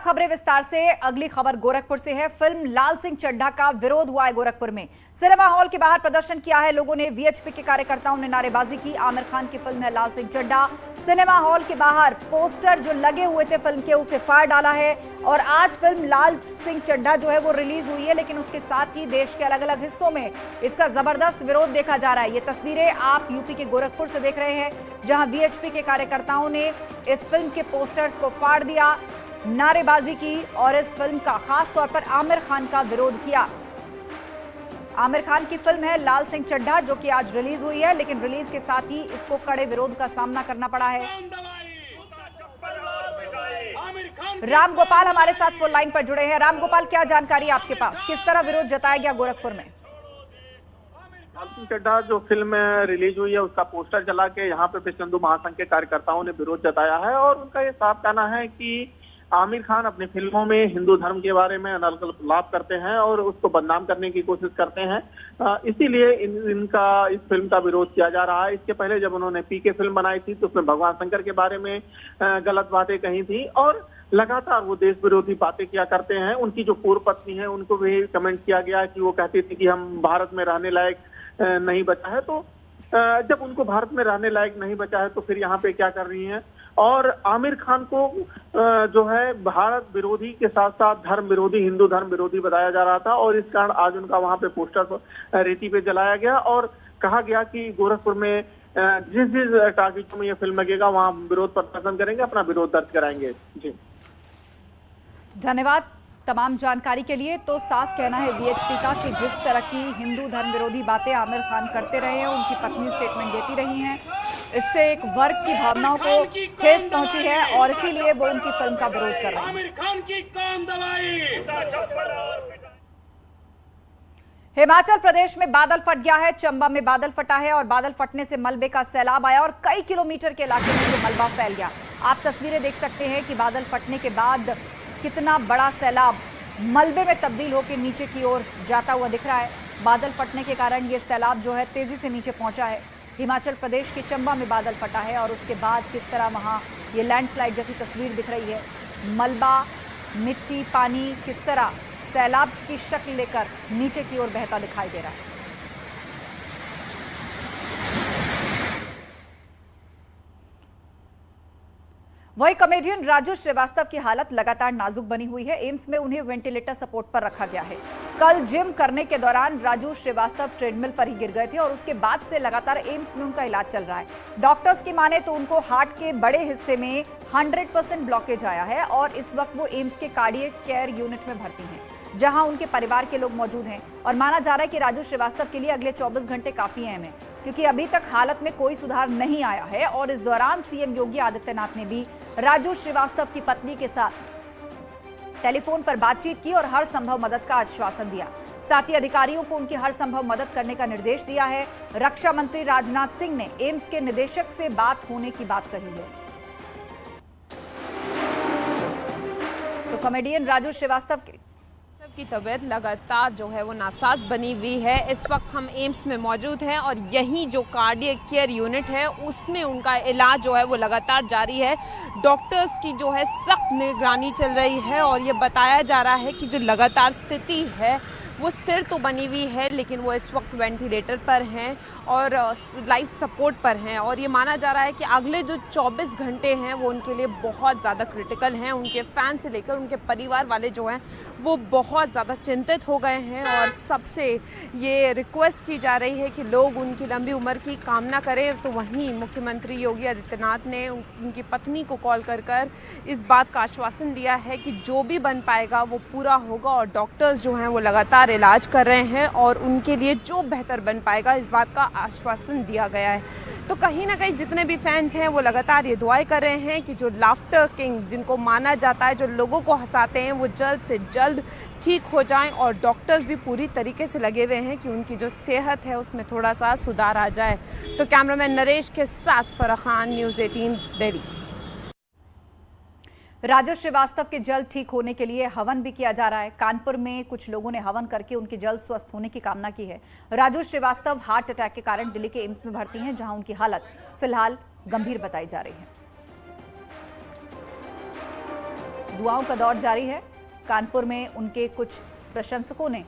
खबरें विस्तार से। अगली खबर गोरखपुर से है। फिल्म लाल सिंह चड्ढा का विरोध हुआ है गोरखपुर में। सिनेमा हॉल के बाहर प्रदर्शन किया है लोगों ने। वीएचपी के कार्यकर्ताओं ने नारेबाजी की। आमिर खान की फिल्म है लाल सिंह चड्ढा। सिनेमा हॉल के बाहर पोस्टर जो लगे हुए थे फिल्म के, उसे फाड़ डाला है। और आज फिल्म लाल सिंह चड्ढा जो है वो रिलीज हुई है, लेकिन उसके साथ ही देश के अलग अलग हिस्सों में इसका जबरदस्त विरोध देखा जा रहा है। ये तस्वीरें आप यूपी के गोरखपुर से देख रहे हैं, जहां वीएचपी के कार्यकर्ताओं ने इस फिल्म के पोस्टर्स को फाड़ दिया, नारेबाजी की और इस फिल्म का खास तौर पर आमिर खान का विरोध किया। आमिर खान की फिल्म है लाल सिंह चड्ढा, जो कि आज रिलीज हुई है, लेकिन रिलीज के साथ ही इसको कड़े विरोध का सामना करना पड़ा है। राम गोपाल हमारे साथ फोन लाइन पर जुड़े हैं। राम गोपाल, क्या जानकारी आपके पास, किस तरह विरोध जताया गया गोरखपुर में? लाल सिंह चड्ढा जो फिल्म रिलीज हुई है उसका पोस्टर जला के यहाँ पे विश्व हिंदू महासंघ के कार्यकर्ताओं ने विरोध जताया है और उनका ये साफ कहना है कि आमिर खान अपनी फिल्मों में हिंदू धर्म के बारे में अनालाप करते हैं और उसको बदनाम करने की कोशिश करते हैं। इसीलिए इनका इस फिल्म का विरोध किया जा रहा है। इसके पहले जब उन्होंने पीके फिल्म बनाई थी तो उसमें भगवान शंकर के बारे में गलत बातें कही थी और लगातार वो देश विरोधी बातें किया करते हैं। उनकी जो पूर्व पत्नी है उनको भी कमेंट किया गया कि वो कहती थी कि हम भारत में रहने लायक नहीं बचा है। तो जब उनको भारत में रहने लायक नहीं बचा है तो फिर यहाँ पे क्या कर रही हैं? और आमिर खान को जो है भारत विरोधी के साथ साथ धर्म विरोधी, हिंदू धर्म विरोधी बताया जा रहा था और इस कारण आज उनका वहां पे पोस्टर रेती पे जलाया गया और कहा गया कि गोरखपुर में जिस जिस टाकीजों में ये फिल्म लगेगा वहां विरोध प्रदर्शन करेंगे, अपना विरोध दर्ज कराएंगे। जी धन्यवाद तमाम जानकारी के लिए। तो साफ कहना है वीएचपी का कि जिस तरह की हिंदू धर्म विरोधी बातें आमिर खान करते रहे हैं, उनकी पत्नी स्टेटमेंट देती रही हैं, इससे एक वर्ग की भावनाओं को ठेस पहुंची है और इसीलिए वो उनकी फिल्म का विरोध कर रहे हैं। आमिर खान की कौन दवाई? हिमाचल प्रदेश में बादल फट गया है। चंबा में बादल फटा है और बादल फटने से मलबे का सैलाब आया और कई किलोमीटर के इलाके में ये मलबा फैल गया। आप तस्वीरें देख सकते हैं कि बादल फटने के बाद कितना बड़ा सैलाब मलबे में तब्दील होकर नीचे की ओर जाता हुआ दिख रहा है। बादल फटने के कारण ये सैलाब जो है तेजी से नीचे पहुंचा है। हिमाचल प्रदेश के चंबा में बादल फटा है और उसके बाद किस तरह वहां ये लैंडस्लाइड जैसी तस्वीर दिख रही है। मलबा, मिट्टी, पानी किस तरह सैलाब की शक्ल लेकर नीचे की ओर बहता दिखाई दे रहा है। वही कॉमेडियन राजू श्रीवास्तव की हालत लगातार नाजुक बनी हुई है। एम्स में उन्हें वेंटिलेटर सपोर्ट पर रखा गया है। कल जिम करने के दौरान राजू श्रीवास्तव ट्रेडमिल पर ही गिर गए थे और उसके बाद से लगातार एम्स में उनका इलाज चल रहा है। डॉक्टर्स की माने तो उनको हार्ट के बड़े हिस्से में 100% ब्लॉकेज आया है और इस वक्त वो एम्स के कार्डियक केयर यूनिट में भर्ती हैं, जहां उनके परिवार के लोग मौजूद हैं। और माना जा रहा है कि राजू श्रीवास्तव के लिए अगले 24 घंटे काफी अहम है, क्योंकि अभी तक हालत में कोई सुधार नहीं आया है। और इस दौरान सीएम योगी आदित्यनाथ ने भी राजू श्रीवास्तव की पत्नी के साथ टेलीफोन पर बातचीत की और हर संभव मदद का आश्वासन दिया। साथ ही अधिकारियों को उनकी हर संभव मदद करने का निर्देश दिया है। रक्षा मंत्री राजनाथ सिंह ने एम्स के निदेशक से बात होने की बात कही है। तो कॉमेडियन राजू श्रीवास्तव की तबीयत लगातार जो है वो नासाज बनी हुई है। इस वक्त हम एम्स में मौजूद हैं और यही जो कार्डियक केयर यूनिट है उसमें उनका इलाज जो है वो लगातार जारी है। डॉक्टर्स की जो है सख्त निगरानी चल रही है और ये बताया जा रहा है कि जो लगातार स्थिति है वो स्थिर तो बनी हुई है, लेकिन वो इस वक्त वेंटिलेटर पर हैं और लाइफ सपोर्ट पर हैं। और ये माना जा रहा है कि अगले जो 24 घंटे हैं वो उनके लिए बहुत ज़्यादा क्रिटिकल हैं। उनके फैन से लेकर उनके परिवार वाले जो हैं वो बहुत ज़्यादा चिंतित हो गए हैं और सबसे ये रिक्वेस्ट की जा रही है कि लोग उनकी लंबी उम्र की कामना करें। तो वहीं मुख्यमंत्री योगी आदित्यनाथ ने उनकी पत्नी को कॉल कर इस बात का आश्वासन दिया है कि जो भी बन पाएगा वो पूरा होगा और डॉक्टर्स जो हैं वो लगातार इलाज कर रहे हैं और उनके लिए जो बेहतर बन पाएगा इस बात का आश्वासन दिया गया है। तो कहीं ना कहीं जितने भी फैंस हैं वो लगातार ये दुआएं कर रहे हैं कि जो लाफ्टर किंग जिनको माना जाता है, जो लोगों को हंसाते हैं, वो जल्द से जल्द ठीक हो जाएं और डॉक्टर्स भी पूरी तरीके से लगे हुए हैं कि उनकी जो सेहत है उसमें थोड़ा सा सुधार आ जाए। तो कैमरामैन नरेश के साथ फराह खान, न्यूज़ 18 दिल्ली। राजू श्रीवास्तव के जल्द ठीक होने के लिए हवन भी किया जा रहा है। कानपुर में कुछ लोगों ने हवन करके उनके जल्द स्वस्थ होने की कामना की है। राजू श्रीवास्तव हार्ट अटैक के कारण दिल्ली के एम्स में भर्ती हैं, जहां उनकी हालत फिलहाल गंभीर बताई जा रही है। दुआओं का दौर जारी है। कानपुर में उनके कुछ प्रशंसकों ने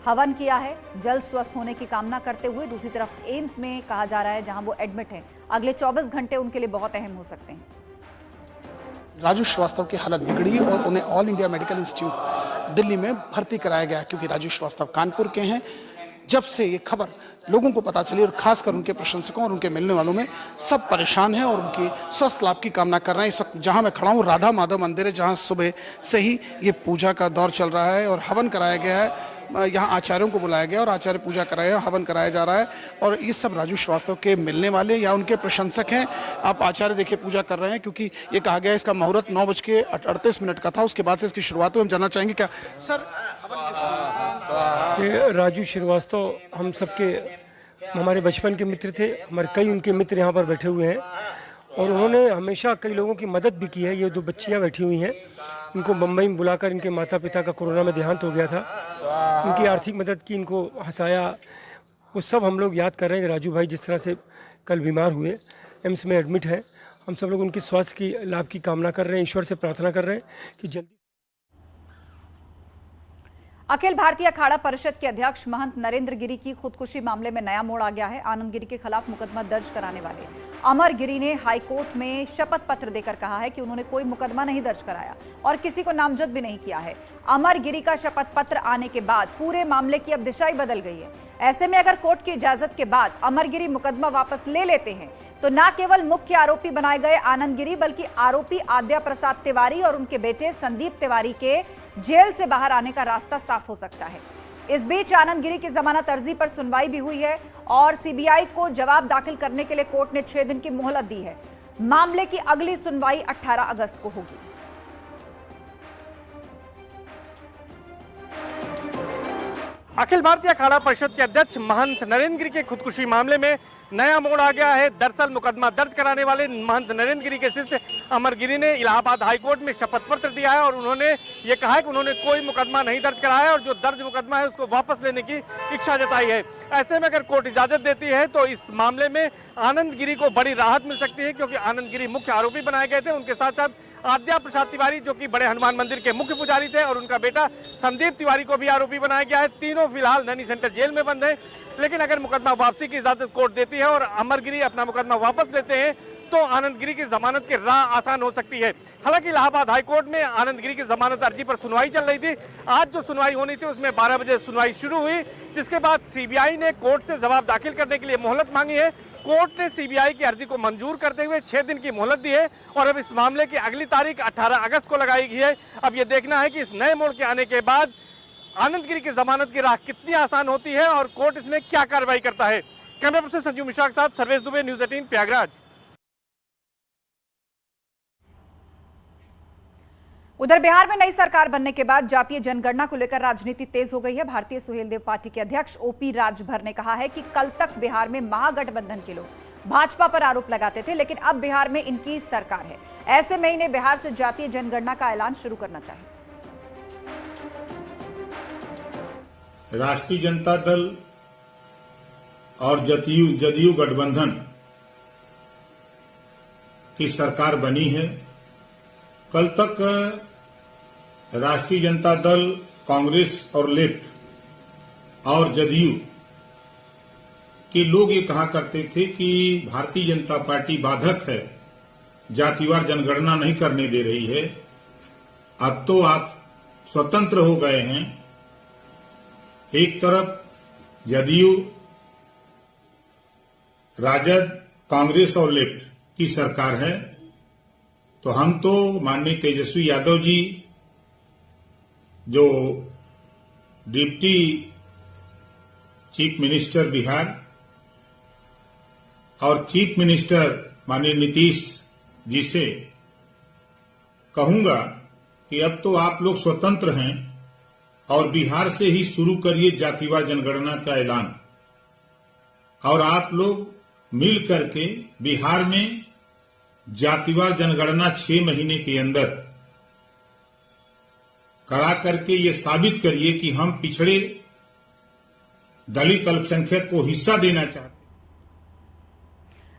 हवन किया है जल्द स्वस्थ होने की कामना करते हुए। दूसरी तरफ एम्स में कहा जा रहा है जहां वो एडमिट हैं, अगले 24 घंटे उनके लिए बहुत अहम हो सकते हैं। राजू श्रीवास्तव की हालत बिगड़ी और उन्हें all India medical institute Delhi में भर्ती कराया गया क्योंकि राजू श्रीवास्तव कानपुर के हैं। जब से ये खबर लोगों को पता चली और खासकर उनके प्रशंसकों और उनके मिलने वालों में सब परेशान हैं और उनकी स्वस्थ लाभ की कामना कर रहे हैं। इस वक्त जहां मैं खड़ा हूं राधा माधव मंदिर है, जहां सुबह से ही ये पूजा का दौर चल रहा है और हवन कराया गया है। यहाँ आचार्यों को बुलाया गया और आचार्य पूजा कराया, हवन कराया जा रहा है और ये सब राजू श्रीवास्तव के मिलने वाले या उनके प्रशंसक हैं। आप आचार्य देखिए पूजा कर रहे हैं क्योंकि ये कहा गया इसका मुहूर्त 9:38 का था, उसके बाद से इसकी शुरुआत हुई। हम जानना चाहेंगे क्या सर ये राजू श्रीवास्तव हम सबके हमारे बचपन के मित्र थे। हमारे कई उनके मित्र यहाँ पर बैठे हुए हैं और उन्होंने हमेशा कई लोगों की मदद भी की है। ये 2 बच्चियाँ बैठी हुई हैं, इनको मुंबई में बुलाकर इनके माता पिता का कोरोना में देहांत हो गया था, उनकी आर्थिक मदद की, इनको हंसाया, वो सब हम लोग याद कर रहे हैं। राजू भाई जिस तरह से कल बीमार हुए, एम्स में एडमिट है, हम सब लोग उनकी स्वास्थ्य की लाभ की कामना कर रहे हैं, ईश्वर से प्रार्थना कर रहे हैं कि जल्दी। अखिल भारतीय अखाड़ा परिषद के अध्यक्ष महंत नरेंद्र गिरी की खुदकुशी मामले में नया मोड़ आ गया है। आनंद गिरी के खिलाफ मुकदमा दर्ज कराने वाले अमर गिरी ने हाईकोर्ट में शपथ पत्र देकर कहा है कि उन्होंने कोई मुकदमा नहीं दर्ज कराया और किसी को नामजद भी नहीं किया है। अमर गिरी का शपथ पत्र आने के बाद पूरे मामले की अब दिशा ही बदल गई है। ऐसे में अगर कोर्ट की इजाजत के बाद अमर गिरी मुकदमा वापस ले लेते हैं तो न केवल मुख्य आरोपी बनाए गए आनंद गिरी बल्कि आरोपी आद्या प्रसाद तिवारी और उनके बेटे संदीप तिवारी के जेल से बाहर आने का रास्ता साफ हो सकता है। इस बीच आनंद गिरी की जमानत अर्जी पर सुनवाई भी हुई है और सीबीआई को जवाब दाखिल करने के लिए कोर्ट ने 6 दिन की मोहलत दी है। मामले की अगली सुनवाई 18 अगस्त को होगी। अखिल भारतीय अखाड़ा परिषद के अध्यक्ष महंत नरेंद्र गिरी के खुदकुशी मामले में नया मोड़ आ गया है। दरअसल मुकदमा दर्ज कराने वाले महंत नरेंद्र गिरी के शिष्य अमर गिरी ने इलाहाबाद हाईकोर्ट में शपथ पत्र दिया है और उन्होंने ये कहा है कि उन्होंने कोई मुकदमा नहीं दर्ज कराया है और जो दर्ज मुकदमा है उसको वापस लेने की इच्छा जताई है। ऐसे में अगर कोर्ट इजाजत देती है तो इस मामले में आनंद गिरी को बड़ी राहत मिल सकती है क्योंकि आनंद गिरी मुख्य आरोपी बनाए गए थे। उनके साथ साथ आद्या प्रसाद तिवारी जो कि बड़े हनुमान मंदिर के मुख्य पुजारी थे और उनका बेटा संदीप तिवारी को भी आरोपी बनाया गया है। तीनों फिलहाल नैनी सेंटर जेल में बंद है, लेकिन अगर मुकदमा वापसी की इजाजत कोर्ट देती है और अमर गिरी अपना मुकदमा वापस लेते हैं तो आनंद गिरी की जमानत की राह आसान हो सकती है। हालांकि इलाहाबाद हाईकोर्ट में आनंद गिरी की जमानत अर्जी पर सुनवाई चल रही थी। आज जो सुनवाई होनी थी उसमें 12 बजे सुनवाई शुरू हुई, जिसके बाद सीबीआई ने कोर्ट से जवाब दाखिल करने के लिए मोहलत मांगी है। कोर्ट ने सीबीआई की अर्जी को मंजूर करते हुए 6 दिन की मोहलत दी है और अब इस मामले की अगली तारीख 18 अगस्त को लगाई गई है। अब यह देखना है कि इस नए मोड़ के आने के बाद आनंद गिरी की जमानत की राह कितनी आसान होती है और कोर्ट इसमें क्या कार्रवाई करता है। कैमरा पर्सन संजीव मिश्रा के साथ सर्वेश दुबे, न्यूज़ 18 प्रयागराज। उधर बिहार में नई सरकार बनने के बाद जातीय जनगणना को लेकर राजनीति तेज हो गई है। भारतीय सुहेलदेव पार्टी के अध्यक्ष ओपी राजभर ने कहा है कि कल तक बिहार में महागठबंधन के लोग भाजपा पर आरोप लगाते थे, लेकिन अब बिहार में इनकी सरकार है। ऐसे में इन्हें बिहार से जातीय जनगणना का ऐलान शुरू करना चाहिए। राष्ट्रीय जनता दल और जदयू गठबंधन की सरकार बनी है। कल तक राष्ट्रीय जनता दल, कांग्रेस और लेफ्ट और जदयू के लोग ये कहा करते थे कि भारतीय जनता पार्टी बाधक है, जातिवार जनगणना नहीं करने दे रही है। अब तो आप स्वतंत्र हो गए हैं। एक तरफ जदयू, राजद, कांग्रेस और लेफ्ट की सरकार है, तो हम तो माननीय तेजस्वी यादव जी जो डिप्टी चीफ मिनिस्टर बिहार और चीफ मिनिस्टर माननीय नीतीश जी से कहूंगा कि अब तो आप लोग स्वतंत्र हैं और बिहार से ही शुरू करिए जातिवार जनगणना का ऐलान और आप लोग मिल करके बिहार में जातिवार जनगणना 6 महीने के अंदर करा करके ये साबित करिए कि हम पिछड़े दलित अल्पसंख्यक को हिस्सा देना चाहते हैं।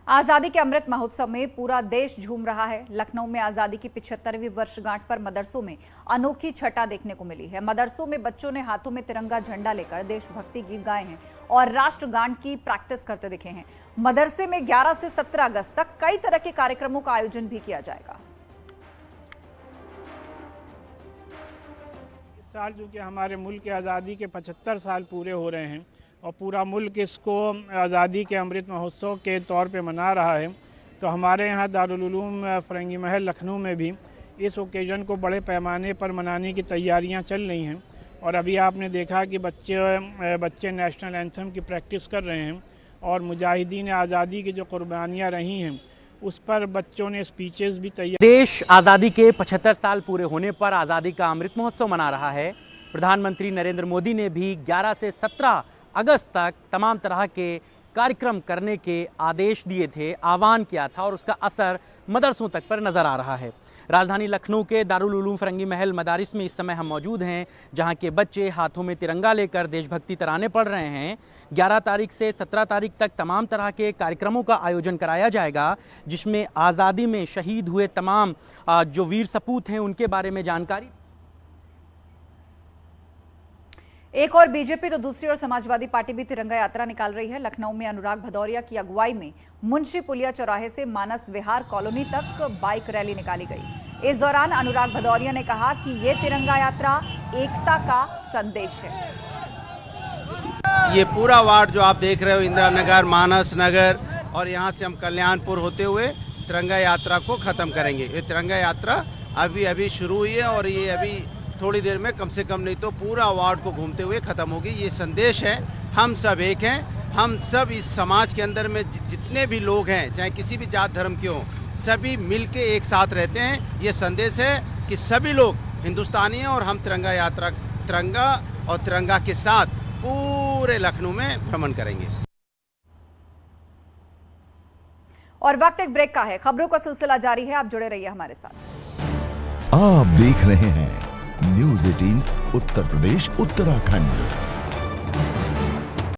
आजादी के अमृत महोत्सव में पूरा देश झूम रहा है। लखनऊ में आजादी की 75वीं वर्षगांठ पर मदरसों में अनोखी छटा देखने को मिली है। मदरसों में बच्चों ने हाथों में तिरंगा झंडा लेकर देशभक्ति गीत गाए हैं और राष्ट्रगान की प्रैक्टिस करते दिखे हैं। मदरसे में 11 से 17 अगस्त तक कई तरह के कार्यक्रमों का आयोजन भी किया जाएगा। इस साल चूँकि हमारे मुल्क की आज़ादी के 75 साल पूरे हो रहे हैं और पूरा मुल्क इसको आज़ादी के अमृत महोत्सव के तौर पे मना रहा है, तो हमारे यहाँ दारुल उलूम फरंगी महल लखनऊ में भी इस ओकेज़न को बड़े पैमाने पर मनाने की तैयारियां चल रही हैं। और अभी आपने देखा कि बच्चे नेशनल एंथम की प्रैक्टिस कर रहे हैं और मुजाहिदीन आज़ादी की जो कुर्बानियाँ रही हैं उस पर बच्चों ने स्पीचेस भी तैयार। देश आज़ादी के 75 साल पूरे होने पर आज़ादी का अमृत महोत्सव मना रहा है। प्रधानमंत्री नरेंद्र मोदी ने भी 11 से 17 अगस्त तक तमाम तरह के कार्यक्रम करने के आदेश दिए थे, आह्वान किया था और उसका असर मदरसों तक पर नज़र आ रहा है। राजधानी लखनऊ के दारुल उलूम फरंगी महल मदारिस में इस समय हम मौजूद हैं, जहां के बच्चे हाथों में तिरंगा लेकर देशभक्ति तराने पढ़ रहे हैं। 11 तारीख से 17 तारीख तक तमाम तरह के कार्यक्रमों का आयोजन कराया जाएगा, जिसमें आज़ादी में शहीद हुए तमाम जो वीर सपूत हैं उनके बारे में जानकारी। एक और बीजेपी तो दूसरी ओर समाजवादी पार्टी भी तिरंगा यात्रा निकाल रही है। लखनऊ में अनुराग भदौरिया की अगुवाई में मुंशी पुलिया चौराहे से मानस विहार कॉलोनी तक बाइक रैली निकाली गई। इस दौरान अनुराग भदौरिया ने कहा कि ये तिरंगा यात्रा एकता का संदेश है। ये पूरा वार्ड जो आप देख रहे हो, इंदिरा नगर, मानस नगर और यहाँ से हम कल्याणपुर होते हुए तिरंगा यात्रा को खत्म करेंगे। ये तिरंगा यात्रा अभी शुरू हुई है और ये अभी थोड़ी देर में कम से कम नहीं तो पूरा वार्ड को घूमते हुए खत्म होगी। ये संदेश है, हम सब एक हैं, हम सब इस समाज के अंदर में जितने भी लोग हैं, चाहे किसी भी जात धर्म के हों, सभी मिलके एक साथ रहते हैं। ये संदेश है कि सभी लोग हिंदुस्तानी हैं और हम तिरंगा और तिरंगा के साथ पूरे लखनऊ में भ्रमण करेंगे। और वक्त एक ब्रेक का है। खबरों का सिलसिला जारी है, आप जुड़े रहिए हमारे साथ। आप देख रहे हैं न्यूज़ 18 उत्तर प्रदेश उत्तराखंड।